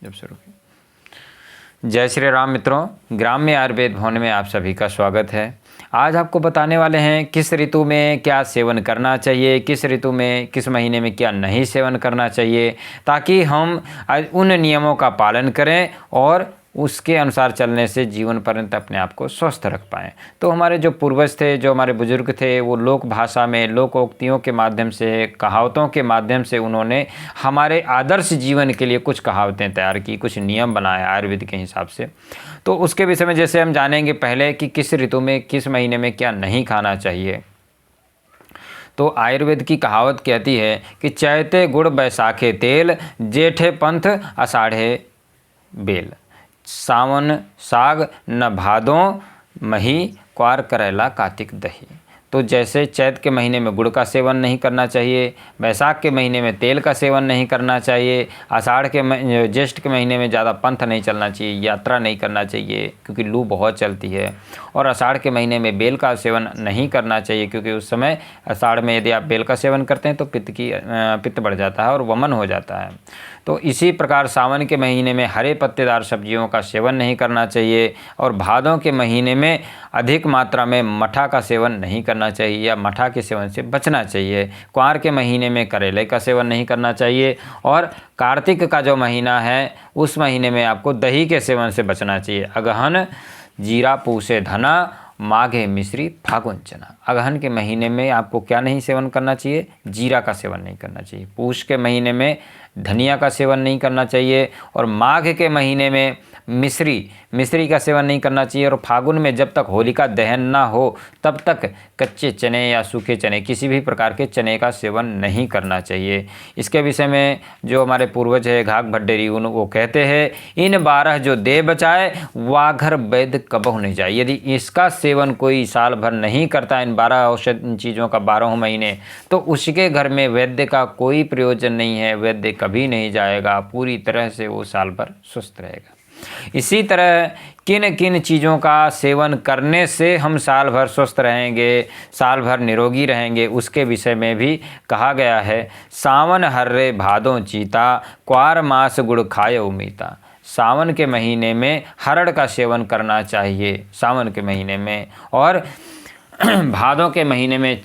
जब शुरू की। जय श्री राम मित्रों, ग्राम्य आयुर्वेद भवन में आप सभी का स्वागत है। आज आपको बताने वाले हैं किस ऋतु में क्या सेवन करना चाहिए, किस ऋतु में किस महीने में क्या नहीं सेवन करना चाहिए, ताकि हम उन नियमों का पालन करें और उसके अनुसार चलने से जीवन पर्यंत अपने आप को स्वस्थ रख पाएँ। तो हमारे जो पूर्वज थे, जो हमारे बुजुर्ग थे, वो लोक भाषा में लोकोक्तियों के माध्यम से, कहावतों के माध्यम से उन्होंने हमारे आदर्श जीवन के लिए कुछ कहावतें तैयार की, कुछ नियम बनाए आयुर्वेद के हिसाब से। तो उसके विषय में जैसे हम जानेंगे पहले कि किस ऋतु में किस महीने में क्या नहीं खाना चाहिए। तो आयुर्वेद की कहावत कहती है कि चैते गुड़ बैसाखे तेल, जेठे पंथ आषाढ़े बेल, सावन साग न भादों मही, क्वार करेला कार्तिक दही। तो जैसे चैत के महीने में गुड़ का सेवन नहीं करना चाहिए, बैसाख के महीने में तेल का सेवन नहीं करना चाहिए, आषाढ़ के ज्येष्ठ के महीने में ज़्यादा पंथ नहीं चलना चाहिए, यात्रा नहीं करना चाहिए क्योंकि लू बहुत चलती है, और आषाढ़ के महीने में बेल का सेवन नहीं करना चाहिए क्योंकि उस समय आषाढ़ में यदि आप बेल का सेवन करते हैं तो पित्त बढ़ जाता है और वमन हो जाता है। तो इसी प्रकार सावन के महीने में हरे पत्तेदार सब्जियों का सेवन नहीं करना चाहिए, और भादों के महीने में अधिक मात्रा में मठा का सेवन नहीं करना चाहिए या मठा के सेवन से बचना चाहिए। क्वार के महीने में करेले का सेवन नहीं करना चाहिए, और कार्तिक का जो महीना है उस महीने में आपको दही के सेवन से बचना चाहिए। अगहन जीरा पूसे धना, माघे मिश्री फागुन चना। अगहन के महीने में आपको क्या नहीं सेवन करना चाहिए? जीरा का सेवन नहीं करना चाहिए। पूष के महीने में धनिया का सेवन नहीं करना चाहिए, और माघ के महीने में मिश्री का सेवन नहीं करना चाहिए, और फागुन में जब तक होलिका दहन ना हो तब तक कच्चे चने या सूखे चने, किसी भी प्रकार के चने का सेवन नहीं करना चाहिए। इसके विषय में जो हमारे पूर्वज है घाघ भड्डेरी वो कहते हैं, इन 12 जो दे बचाए, वाघर वैद्य कबहु नहीं जाए। यदि इसका सेवन कोई साल भर नहीं करता, इन 12 औषध चीज़ों का 12 महीने, तो उसके घर में वैद्य का कोई प्रयोजन नहीं है, वैद्य कभी नहीं जाएगा, पूरी तरह से वो साल भर स्वस्थ रहेगा। इसी तरह किन किन चीज़ों का सेवन करने से हम साल भर स्वस्थ रहेंगे, साल भर निरोगी रहेंगे, उसके विषय में भी कहा गया है। सावन हर्रे भादों चीता, क्वार मास गुड़ खाए उमीता। सावन के महीने में हरड़ का सेवन करना चाहिए सावन के महीने में, और भादों के महीने में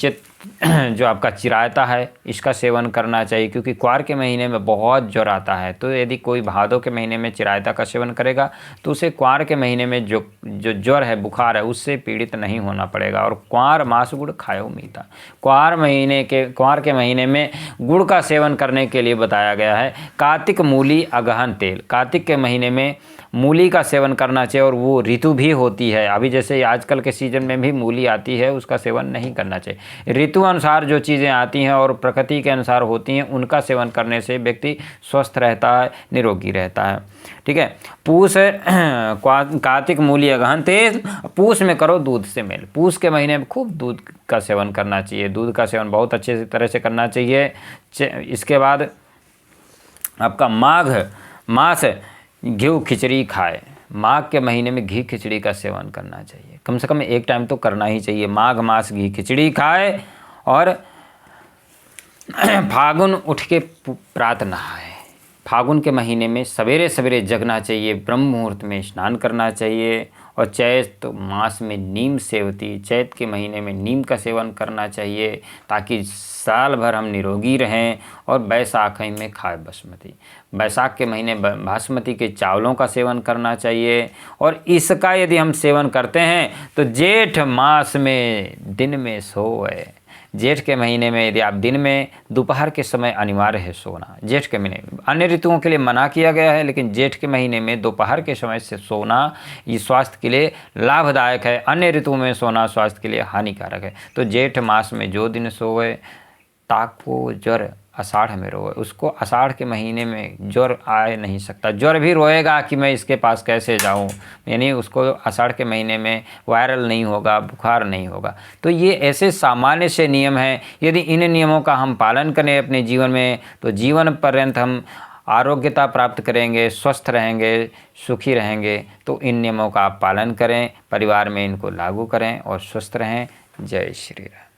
जो आपका चिरायता है इसका सेवन करना चाहिए, क्योंकि क्वार के महीने में बहुत ज्वर आता है। तो यदि कोई भादों के महीने में चिरायता का सेवन करेगा तो उसे क्वार के महीने में जो ज्वर है, बुखार है, उससे पीड़ित नहीं होना पड़ेगा। और क्वार मास गुड़ खायो मीता, क्वार के महीने में गुड़ का सेवन करने के लिए बताया गया है। कार्तिक मूली अगहन तेल, कार्तिक के महीने में मूली का सेवन करना चाहिए, और वो ऋतु भी होती है। अभी जैसे आजकल के सीजन में भी मूली आती है, उसका सेवन नहीं करना चाहिए। ऋतु अनुसार जो चीज़ें आती हैं और प्रकृति के अनुसार होती हैं, उनका सेवन करने से व्यक्ति स्वस्थ रहता है, निरोगी रहता है। ठीक है। पूष कार्तिक मूली अगहन तेल, पूष में करो दूध से मेल। पूष के महीने में खूब दूध का सेवन करना चाहिए, दूध का सेवन बहुत अच्छे तरह से करना चाहिए। इसके बाद आपका माघ मास घी खिचड़ी खाए। माघ के महीने में घी खिचड़ी का सेवन करना चाहिए, कम से कम एक टाइम तो करना ही चाहिए। माघ मास घी खिचड़ी खाए, और फागुन उठ के प्रात नहाए। फागुन के महीने में सवेरे सवेरे जगना चाहिए, ब्रह्म मुहूर्त में स्नान करना चाहिए। और चैत मास में नीम सेवती, चैत के महीने में नीम का सेवन करना चाहिए ताकि साल भर हम निरोगी रहें। और बैसाख में खाए बासमती, बैसाख के महीने बासमती के चावलों का सेवन करना चाहिए। और इसका यदि हम सेवन करते हैं तो जेठ मास में दिन में सोए। जेठ के महीने में यदि आप दिन में दोपहर के समय अनिवार्य है सोना, जेठ के महीने में, अन्य ऋतुओं के लिए मना किया गया है, लेकिन जेठ के महीने में दोपहर के समय से सोना ये स्वास्थ्य के लिए लाभदायक है। अन्य ऋतुओं में सोना स्वास्थ्य के लिए हानिकारक है। तो जेठ मास में जो दिन सोए, ताको ज्वर आषाढ़ में रोए, उसको आषाढ़ के महीने में ज्वर आ नहीं सकता। ज्वर भी रोएगा कि मैं इसके पास कैसे जाऊं, यानी उसको आषाढ़ के महीने में वायरल नहीं होगा, बुखार नहीं होगा। तो ये ऐसे सामान्य से नियम हैं। यदि इन नियमों का हम पालन करें अपने जीवन में, तो जीवन पर्यंत हम आरोग्यता प्राप्त करेंगे, स्वस्थ रहेंगे, सुखी रहेंगे। तो इन नियमों का आप पालन करें, परिवार में इनको लागू करें और स्वस्थ रहें। जय श्री राम।